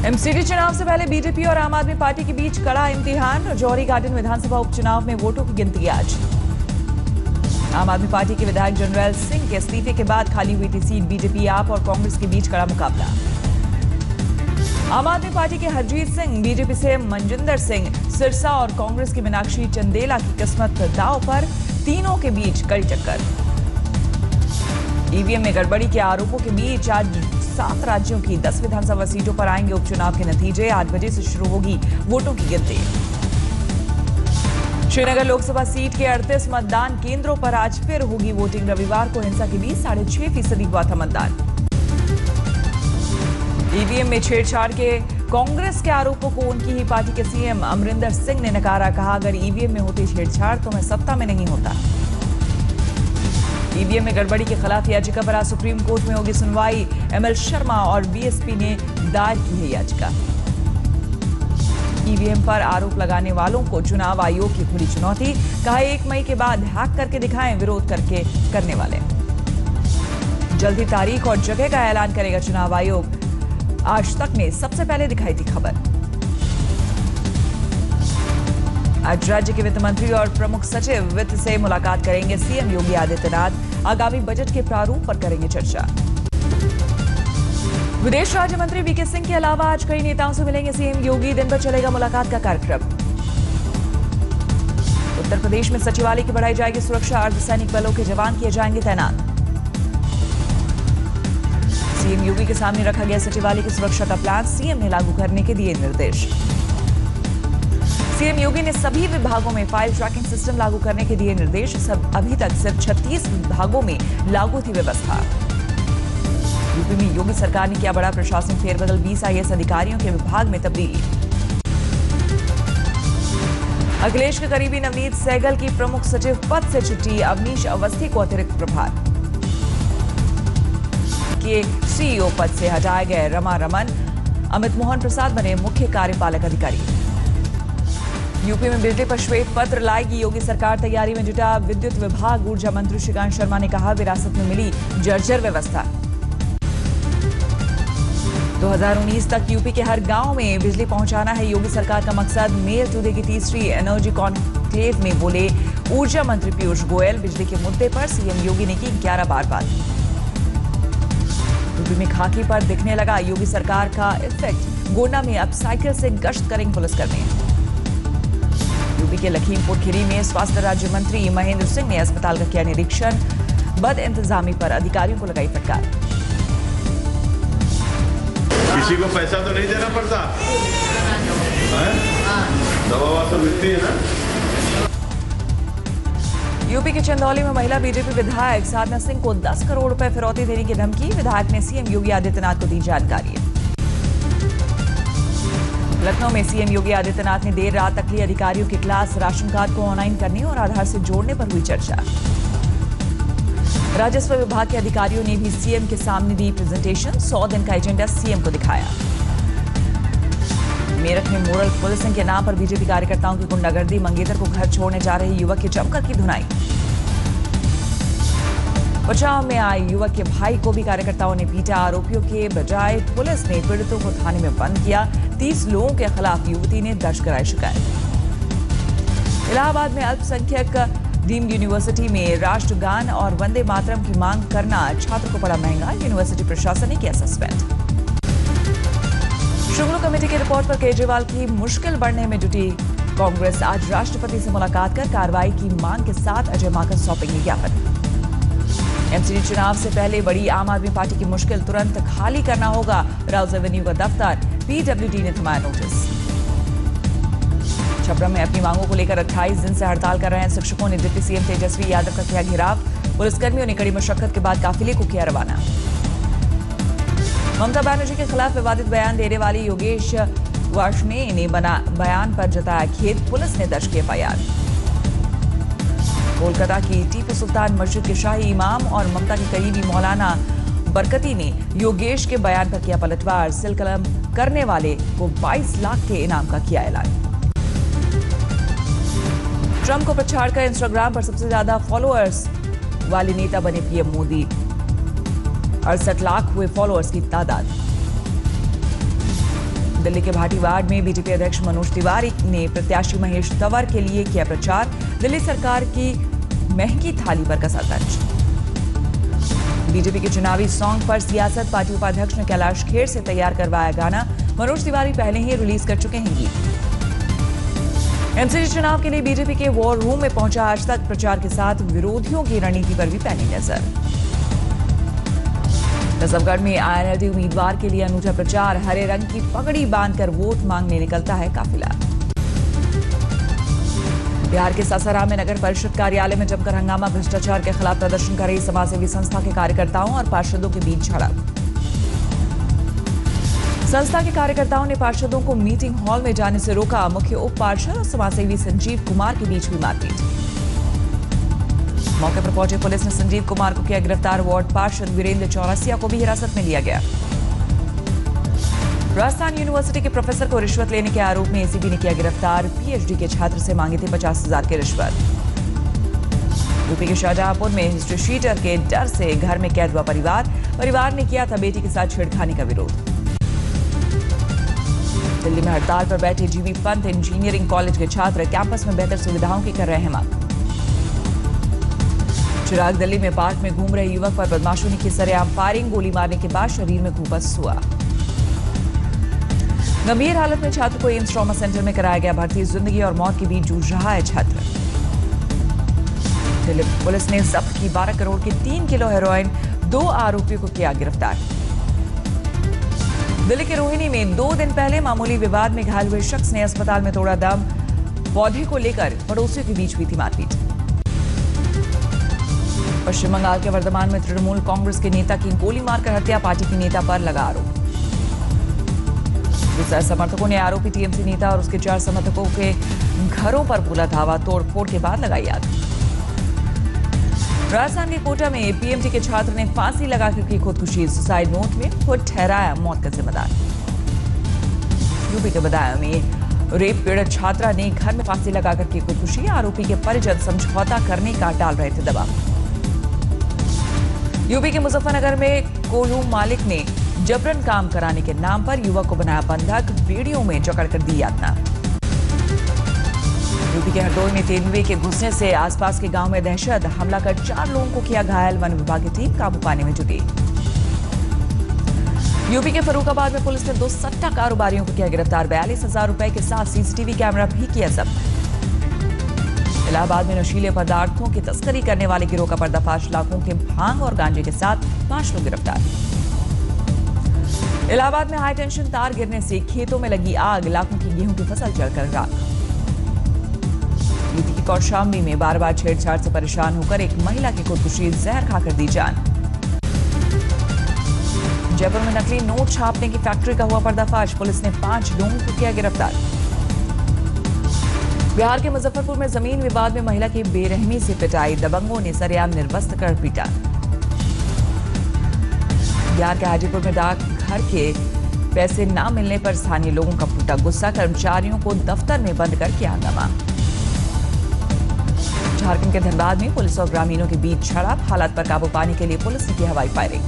MCD चुनाव से पहले बीजेपी और आम आदमी पार्टी के बीच कड़ा इम्तिहान। जौहरी गार्डन विधानसभा उपचुनाव में वोटों की गिनती आज। आम आदमी पार्टी के विधायक जनरल सिंह के इस्तीफे के बाद खाली हुई थी सीट। बीजेपी, आप और कांग्रेस के बीच कड़ा मुकाबला। आम आदमी पार्टी के हरजीत सिंह, बीजेपी से मनजिंदर सिंह सिरसा और कांग्रेस की मीनाक्षी चंदेला की किस्मत दांव पर। तीनों के बीच कड़ी टक्कर। ईवीएम में गड़बड़ी के आरोपों के बीच आज 7 राज्यों की 10 विधानसभा सीटों पर आएंगे उपचुनाव के नतीजे। 8 बजे से शुरू होगी वोटों की गिनती। श्रीनगर लोकसभा सीट के 38 मतदान केंद्रों पर आज फिर होगी वोटिंग। रविवार को हिंसा के बीच 6.5% हुआ था मतदान। ईवीएम में छेड़छाड़ के कांग्रेस के आरोपों को उनकी ही पार्टी के सीएम अमरिंदर सिंह ने नकारा। कहा, अगर ईवीएम में होती छेड़छाड़ तो मैं सत्ता में नहीं होता। ईवीएम में गड़बड़ी के खिलाफ याचिका पर आज सुप्रीम कोर्ट में होगी सुनवाई। एमएल शर्मा और बीएसपी ने दायर की है याचिका। ईवीएम पर आरोप लगाने वालों को चुनाव आयोग की खुली चुनौती। कहा, 1 मई के बाद हैक करके दिखाएं विरोध करने वाले। जल्दी तारीख और जगह का ऐलान करेगा चुनाव आयोग। आज तक ने सबसे पहले दिखाई थी खबर। आज राज्य के वित्त मंत्री और प्रमुख सचिव वित्त से मुलाकात करेंगे सीएम योगी आदित्यनाथ। आगामी बजट के प्रारूप पर करेंगे चर्चा। विदेश राज्य मंत्री वीके सिंह के अलावा आज कई नेताओं से मिलेंगे सीएम योगी। दिन भर चलेगा मुलाकात का कार्यक्रम। उत्तर प्रदेश में सचिवालय की बढ़ाई जाएगी सुरक्षा। अर्धसैनिक बलों के जवान किए जाएंगे तैनात। सीएम योगी के सामने रखा गया सचिवालय की सुरक्षा का प्लान। सीएम ने लागू करने के दिए निर्देश। सीएम योगी ने सभी विभागों में फाइल ट्रैकिंग सिस्टम लागू करने के दिए निर्देश। अभी तक सिर्फ 36 विभागों में लागू थी व्यवस्था। यूपी में योगी सरकार ने किया बड़ा प्रशासनिक फेरबदल। 20 आईएएस अधिकारियों के विभाग में तब्दीली। अखिलेश के करीबी नवनीत सहगल की प्रमुख सचिव पद से छुट्टी। अवनीश अवस्थी को अतिरिक्त प्रभार। के सीईओ पद से हटाए गए रमा रमन। अमित मोहन प्रसाद बने मुख्य कार्यपालक अधिकारी। यूपी में बिजली पर श्वेत पत्र लाएगी योगी सरकार। तैयारी में जुटा विद्युत विभाग। ऊर्जा मंत्री श्रीकांत शर्मा ने कहा, विरासत में मिली जर्जर व्यवस्था। 2019 तक यूपी के हर गांव में बिजली पहुंचाना है योगी सरकार का मकसद। मेल टुडे की तीसरी एनर्जी कॉन्क्लेव में बोले ऊर्जा मंत्री पीयूष गोयल। बिजली के मुद्दे पर सीएम योगी ने की 11 बार बात। यूपी में खाकी पर दिखने लगा योगी सरकार का इफेक्ट। गोंडा में अब साइकिल से गश्त करेंगे पुलिसकर्मी। यूपी के लखीमपुर खीरी में स्वास्थ्य राज्य मंत्री महेंद्र सिंह ने अस्पताल का किया निरीक्षण। बद इंतजामी पर अधिकारियों को लगाई फटकार। किसी को पैसा तो नहीं देना पड़ता है? दवा तो मिलती है ना। यूपी के चंदौली में महिला बीजेपी विधायक साधना सिंह को 10 करोड़ रुपए फिरौती देने की धमकी। विधायक ने सीएम योगी आदित्यनाथ को दी जानकारी। लखनऊ में सीएम योगी आदित्यनाथ ने देर रात तक ली अधिकारियों की क्लास। राशन कार्ड को ऑनलाइन करने और आधार से जोड़ने पर हुई चर्चा। राजस्व विभाग के अधिकारियों ने भी सीएम के सामने दी प्रेजेंटेशन। 100 दिन का एजेंडा सीएम को दिखाया। मेरठ में मोरल पुलिसिंग के नाम पर बीजेपी कार्यकर्ताओं की गुंडागर्दी। मंगेतर को घर छोड़ने जा रहे युवक की जमकर की धुनाई। बचाव में आए युवक के भाई को भी कार्यकर्ताओं ने पीटा। आरोपियों के बजाय पुलिस ने पीड़ितों को थाने में बंद किया। 30 लोगों के खिलाफ युवती ने दर्ज कराई शिकायत। इलाहाबाद में अल्पसंख्यक डीम्ड यूनिवर्सिटी में राष्ट्रगान और वंदे मातरम की मांग करना छात्र को पड़ा महंगा। यूनिवर्सिटी प्रशासन ने किया सस्पेंड। शुक्ला कमेटी की रिपोर्ट पर केजरीवाल की मुश्किल बढ़ने में जुटी कांग्रेस। आज राष्ट्रपति से मुलाकात कर कार्रवाई की मांग के साथ अजय माकन सौंपेंगे ज्ञापन। एमसीडी चुनाव से पहले बड़ी आम आदमी पार्टी की मुश्किल तुरंत खाली करना होगा। राउज एवेन्यू का दफ्तर। पीडब्ल्यूडी ने थमाया नोटिस। छपरा में अपनी मांगों को लेकर 28 दिन से हड़ताल कर रहे हैं शिक्षकों ने। डिप्टी सीएम तेजस्वी यादव का किया घेराव। पुलिसकर्मियों ने कड़ी मशक्कत के बाद काफिले को किया रवाना। ममता बनर्जी के खिलाफ विवादित बयान देने वाली योगेश वार्ष्णेय ने बयान पर जताया खेद। पुलिस ने दर्ज की एफआईआर। कोलकाता की टीपू सुल्तान मस्जिद के शाही इमाम और ममता के करीबी मौलाना बरकती ने योगेश के बयान पर किया पलटवार। सिलकलम करने वाले को 22 लाख के इनाम का किया ऐलान। ट्रंप को पछाड़कर इंस्टाग्राम पर सबसे ज्यादा फॉलोअर्स वाले नेता बने पीएम मोदी। 68 लाख हुए फॉलोअर्स की तादाद। दिल्ली के भाटीवाड़ में बीजेपी अध्यक्ष मनोज तिवारी ने प्रत्याशी महेश तंवर के लिए किया प्रचार। दिल्ली सरकार की महंगी थाली पर कसा तंज। बीजेपी के चुनावी सॉन्ग पर सियासत। पार्टी उपाध्यक्ष ने कैलाश खेर से तैयार करवाया गाना। मनोज तिवारी पहले ही रिलीज कर चुके हैं गीत। एमसीडी चुनाव के लिए बीजेपी के वॉर रूम में पहुंचा आज तक। प्रचार के साथ विरोधियों की रणनीति पर भी पैनी नजर। नजफगढ़ में आईएनएलडी उम्मीदवार के लिए अनूठा प्रचार। हरे रंग की पगड़ी बांधकर वोट मांगने निकलता है काफिला। बिहार के सासाराम में नगर परिषद कार्यालय में जमकर हंगामा। भ्रष्टाचार के खिलाफ प्रदर्शन कर रही समाजसेवी संस्था के कार्यकर्ताओं और पार्षदों के बीच झड़प। संस्था के कार्यकर्ताओं ने पार्षदों को मीटिंग हॉल में जाने से रोका। मुख्य उप पार्षद और समाजसेवी संजीव कुमार के बीच हुई मारपीट। मौके पर पहुंचे पुलिस ने संजीव कुमार को किया गिरफ्तार। वार्ड पार्षद वीरेंद्र चौरसिया को भी हिरासत में लिया गया। राजस्थान यूनिवर्सिटी के प्रोफेसर को रिश्वत लेने के आरोप में एसीबी ने किया गिरफ्तार। पीएचडी के छात्र से मांगी थी 50,000 की रिश्वत। यूपी के शाहजहांपुर में हिस्ट्री शीटर के डर से घर में कैद हुआ परिवार ने किया था बेटी के साथ छेड़खानी का विरोध। दिल्ली में हड़ताल पर बैठे जीवी पंत इंजीनियरिंग कॉलेज के छात्र कैंपस में बेहतर सुविधाओं की कर रहे हैं मांग। चिराग दिल्ली में पार्क में घूम रहे युवक पर बदमाशों ने की सरेआम फायरिंग। गोली मारने के बाद शरीर में खुबस हुआ। गंभीर हालत में छात्र को एम्स ट्रॉमा सेंटर में कराया गया भर्ती। जिंदगी और मौत के बीच जूझ रहा है छात्र। दिल्ली पुलिस ने जब्त की 12 करोड़ की 3 किलो हेरोइन। 2 आरोपियों को किया गिरफ्तार। दिल्ली के रोहिणी में 2 दिन पहले मामूली विवाद में घायल हुए शख्स ने अस्पताल में तोड़ा दम। पौधे को लेकर पड़ोसियों के बीच हुई थी मारपीट। पश्चिम बंगाल के वर्धमान में तृणमूल कांग्रेस के नेता की गोली मारकर हत्या। पार्टी के नेता पर लगा आरोप। दूसरे समर्थकों ने आरोपी टीएमसी नेता और उसके 4 समर्थकों के घरों पर बोला धावा। तोड़फोड़ के बाद लगाई आग। राजस्थान के कोटा में पीएमटी के छात्र ने फांसी लगाकर की खुदकुशी। सुसाइड नोट में खुद ठहराया मौत का जिम्मेदार। यूपी के बदायूं में रेप पीड़ित छात्रा ने घर में फांसी लगाकर की खुदकुशी। आरोपी के परिजन समझौता करने का टाल रहे थे दबाव। यूपी के मुजफ्फरनगर में कोलू मालिक ने जबरन काम कराने के नाम पर युवक को बनाया बंधक। वीडियो में जकड़कर दी यातना। यूपी के हरदोई में तेंदुए के घुसने से आसपास के गांव में दहशत। हमला कर 4 लोगों को किया घायल। वन विभाग की टीम काबू पाने में जुटी। यूपी के फर्रुखाबाद में पुलिस ने 2 सट्टा कारोबारियों को किया गिरफ्तार। 42,000 रुपए के साथ सीसीटीवी कैमरा भी किया जब्त। इलाहाबाद में नशीले पदार्थों की तस्करी करने वाले गिरोह का पर्दाफाश। लाखों के भांग और गांजे के साथ 5 लोग गिरफ्तार। इलाहाबाद में हाई टेंशन तार गिरने से खेतों में लगी आग। लाखों की गेहूं की फसल जलकर राख। यूपी की कौशाम्बी में बार-बार छेड़छाड़ से परेशान होकर एक महिला की खुदकुशी। जहर खाकर दी जान। जयपुर में नकली नोट छापने की फैक्ट्री का हुआ पर्दाफाश। पुलिस ने 5 लोगों को किया गिरफ्तार। बिहार के मुजफ्फरपुर में जमीन विवाद में महिला की बेरहमी से पिटाई। दबंगों ने सरेआम निर्वस्त्र कर पीटा। बिहार के हाजीपुर में डाक घर के पैसे न मिलने पर स्थानीय लोगों का फूटा गुस्सा। कर्मचारियों को दफ्तर में बंद कर किया हंगामा। झारखंड के धनबाद में पुलिस और ग्रामीणों के बीच झड़प। हालात पर काबू पाने के लिए पुलिस ने की हवाई फायरिंग।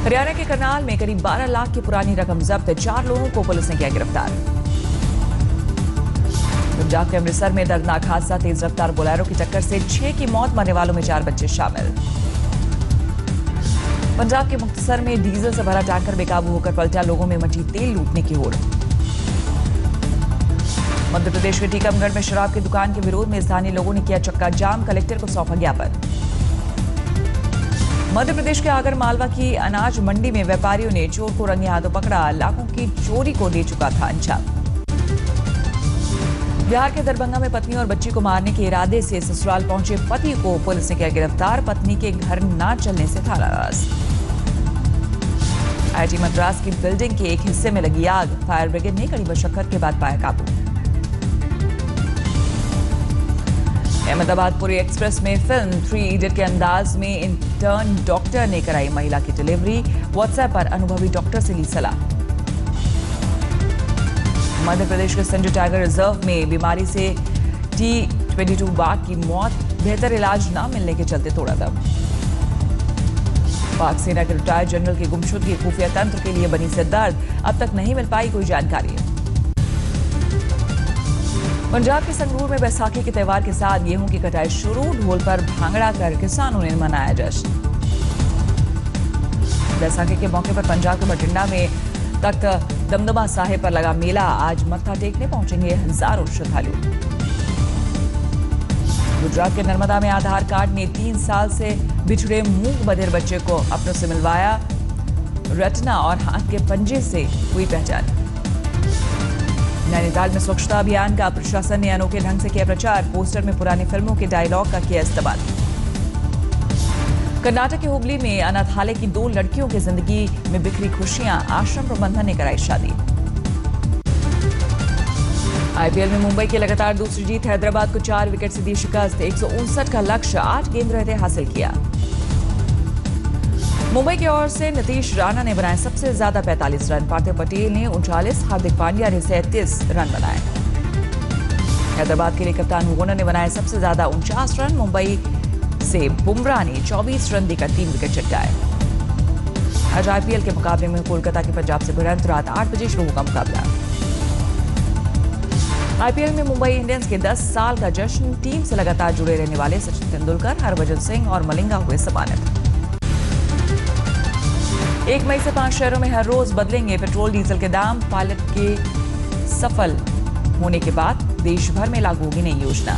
हरियाणा के करनाल में करीब 12 लाख की पुरानी रकम जब्त। 4 लोगों को पुलिस ने किया गिरफ्तार। पंजाब के अमृतसर में दर्दनाक हादसा। तेज रफ्तार बोलेरो की टक्कर से 6 की मौत। मरने वालों में 4 बच्चे शामिल। पंजाब के मुक्तसर में डीजल से भरा टैंकर बेकाबू होकर पलटा। लोगों में मची तेल लूटने की होड़। मध्य प्रदेश के टीकमगढ़ में शराब की दुकान के विरोध में स्थानीय लोगों ने किया चक्का जाम। कलेक्टर को सौंपा ज्ञापन। मध्य प्रदेश के आगर मालवा की अनाज मंडी में व्यापारियों ने चोर को रंगे हाथों पकड़ा। लाखों की चोरी को दे चुका था अंजाम। बिहार के दरभंगा में पत्नी और बच्ची को मारने के इरादे से ससुराल पहुंचे पति को पुलिस ने किया गिरफ्तार। पत्नी के घर न चलने से था नाराज। आईआईटी मद्रास की बिल्डिंग के एक हिस्से में लगी आग। फायर ब्रिगेड ने कड़ी मशक्कत के बाद पाया काबू। अहमदाबाद पुरी एक्सप्रेस में फिल्म 3 इडियट के अंदाज में इंटर्न डॉक्टर ने कराई महिला की डिलीवरी। व्हाट्सएप पर अनुभवी डॉक्टर से ली सलाह। मध्य प्रदेश के संजय टाइगर रिजर्व में बीमारी से T22 बाघ की मौत। बेहतर इलाज न मिलने के चलते तोड़ा दम। पाक सेना के रिटायर्ड जनरल की गुमशुदगी खुफिया तंत्र के लिए बनी सिरदर्द, अब तक नहीं मिल पाई कोई जानकारी। पंजाब के संगरूर में बैसाखी के त्योहार के साथ गेहूं की कटाई शुरू, ढोल पर भांगड़ा कर किसानों ने मनाया जश्न। बैसाखी के मौके पर पंजाब के बठिंडा में तख्त दमदमा साहिब पर लगा मेला, आज मत्था टेकने पहुंचेंगे हजारों श्रद्धालु। गुजरात के नर्मदा में आधार कार्ड ने 3 साल से बिछड़े मूक बधिर बच्चे को अपनों से मिलवाया, रेटिना और हाथ के पंजे से हुई पहचान। नैनीताल में स्वच्छता अभियान का प्रशासन ने अनोखे ढंग से किया प्रचार, पोस्टर में पुरानी फिल्मों के डायलॉग का किया इस्तेमाल। कर्नाटक के हुबली में अनाथालय की 2 लड़कियों की जिंदगी में बिखरी खुशियां, आश्रम प्रबंधन ने कराई शादी। आईपीएल में मुंबई की लगातार दूसरी जीत, हैदराबाद को 4 विकेट से दी शिकस्त, 159 का लक्ष्य 8 गेंद रहते हासिल किया। मुंबई की ओर से नीतीश राणा ने बनाए सबसे ज्यादा 45 रन, पार्थिव पटेल ने 39, हार्दिक पांड्या ने 37 रन बनाए। हैदराबाद के लिए कप्तान वुनर ने बनाए सबसे ज्यादा 49 रन, मुंबई से बुमराह ने 24 रन देकर 3 विकेट चटकाए। आज आईपीएल के मुकाबले में कोलकाता की पंजाब से भिड़ंत, रात 8 बजे शुरू होगा मुकाबला। आईपीएल में मुंबई इंडियंस के 10 साल का जश्न, टीम से लगातार जुड़े रहने वाले सचिन तेंदुलकर, हरभजन सिंह और मलिंगा हुए सम्मानित। 1 मई से 5 शहरों में हर रोज बदलेंगे पेट्रोल डीजल के दाम, पायलट के सफल होने के बाद देश भर में लागू होगी नई योजना।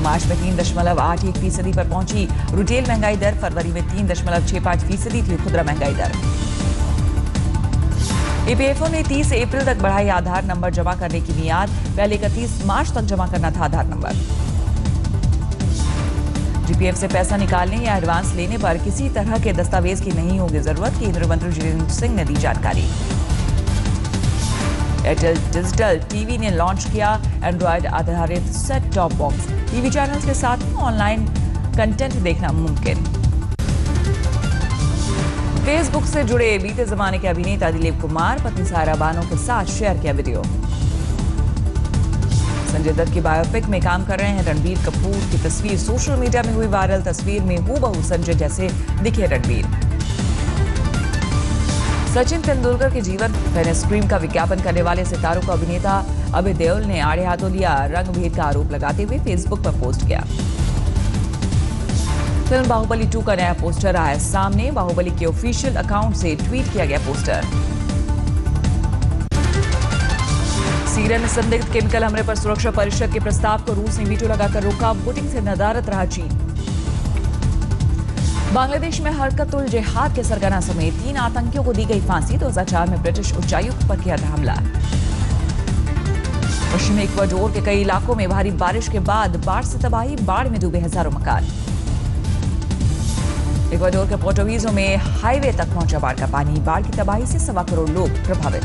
मार्च में 3.81% पर पहुंची रिटेल महंगाई दर, फरवरी में 3.65% थी खुदरा महंगाई दर। ईपीएफओ ने 30 अप्रैल तक बढ़ाई आधार नंबर जमा करने की मियाद, पहले 31 मार्च तक जमा करना था आधार नंबर। जीपीएफ से पैसा निकालने या एडवांस लेने पर किसी तरह के दस्तावेज की नहीं होगी जरूरत, केंद्रीय मंत्री जितेंद्र सिंह ने दी जानकारी। एयरटेल डिजिटल टीवी ने लॉन्च किया एंड्रॉयड आधारित set top box, TV channels के साथ ऑनलाइन कंटेंट देखना मुमकिन। फेसबुक से जुड़े बीते जमाने के अभिनेता दिलीप कुमार, पत्नी सायरा बानो के साथ शेयर किया वीडियो। संजय दत्त की बायोपिक में काम कर रहे हैं रणबीर कपूर की तस्वीर सोशल मीडिया में हुई वायरल, तस्वीर में हूबहू संजय जैसे दिखे रणबीर। सचिन तेंदुलकर के जीवन फेयरनेस क्रीम का विज्ञापन करने वाले सितारों को अभिनेता अभय देओल ने आड़े हाथों लिया, रंगभेद का आरोप लगाते हुए फेसबुक पर पोस्ट किया। फिल्म बाहुबली 2 का नया पोस्टर आया सामने, बाहुबली के ऑफिशियल अकाउंट से ट्वीट किया गया पोस्टर। सीरिया में संदिग्ध केमिकल हमले पर सुरक्षा परिषद के प्रस्ताव को रूस ने वीटो लगाकर रोका, वोटिंग से नदारत रहा चीन। बांग्लादेश में हरकतुल जिहाद के सरगना समेत 3 आतंकियों को दी गई फांसी, 2004 में ब्रिटिश उच्चायुक्त पर किया था हमला। पश्चिमी इक्वाडोर के कई इलाकों में भारी बारिश के बाद बाढ़ से तबाही, बाढ़ में डूबे हजारों मकान। इक्वाडोर के पोर्टोवीजो में हाईवे तक पहुंचा बाढ़ का पानी, बाढ़ की तबाही से 1.25 करोड़ लोग प्रभावित।